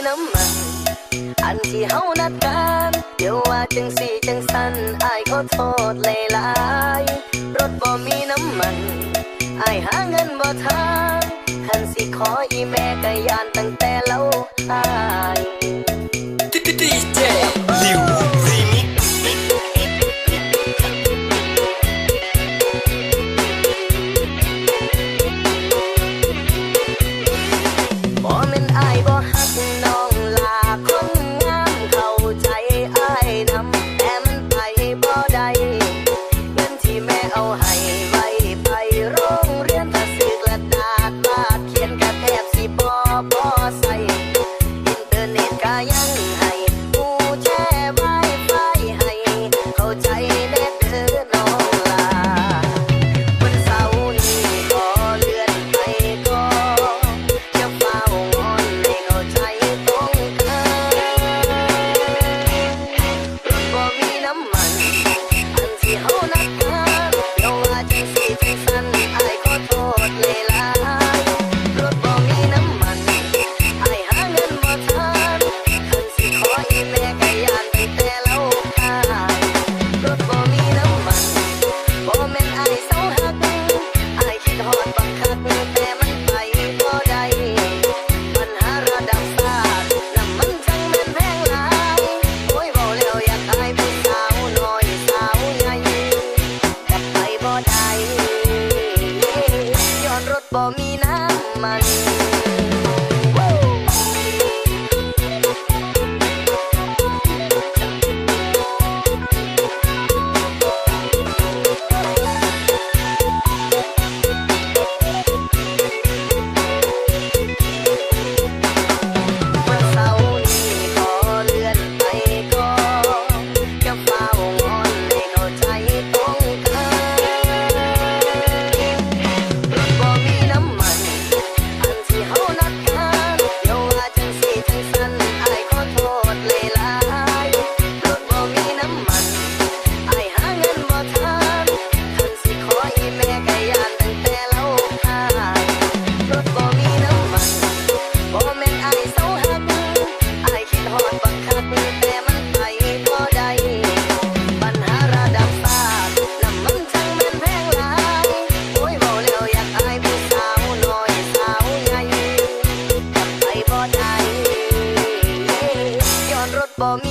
น้ำมันอันที่เฮานัดกันเดี๋ยวว่าจังสี่จังสันอายขอโทษหลายๆรถบ่มีน้ำมันอายหาเงินบ่ทันคันสิขออีแม่ก็ยานตั้งแต่เล่าอายดีเจลิวรีมิกบ่แม่นอายบ่ฮักน้องลาคนงามเข้าใจอายนำแต่มันไปบ่ได้เงินที่แม่เอาให้ไว้ไปโรงเรียนถ้าซื้อกระดาษวาดเขียนก็แทบสิบ่ใส่อินเทอร์เน็ตก็ยังให้ผู้แชร์ไวไฟให้เข้าใจแน่เด้อน้องลาวันเสาร์นี้ขอเลื่อนไปก่อนจะเฝ้างอนให้เข้าใจตรงกันรถบ่มีน้ำมันอันที่เฮานัดกันเดี๋ยวว่าจังสี่จังสันอายขอโทษหลายๆรถบ่มีน้ำมันอายหาเงินบ่ทันคันสิขออีแม่ก็ยานตั้งแต่เล่าอายรถบ่มีน้ำมันบ่แม่นอายเศร้าหักอายคิดฮอดบักคักแต่มันไปบ่ได้ปัญหาระดับชาติน้ำมันจังแม่นแพงหลายโอ้ยเว้าแล้วอยากอายผู้สาวน้อยสาวใหญ่แต่ไปบ่ได้ย้อนรถบ่มีน้ำมันวันเสาร์นี้ขอเลื่อนไปก่อนจะเฝ้างอนให้เข้าใจตรงกันรถบ่มีน้ำมันอันที่เฮานัดกันเดี๋ยวว่าจังสี่จังสันอายขอโทษหลายๆรถบ่มีน้ำมันอายหาเงินบ่ทันคันสิขออีแม่ก็ยานตั้งแต่เล่าอายรถบ่มีน้ำมันบ่แม่นอายเศร้าหักอายคิดฮอดบักคักแต่มันไปบ่ได้ปัญหาระดับชาติน้ำมันจังแม่นแพงหลายโอ้ยเว้าแล้วอยากอายผู้สาวน้อยสาวใหญ่แต่ไปบ่ได้ย้อนรถบ่มี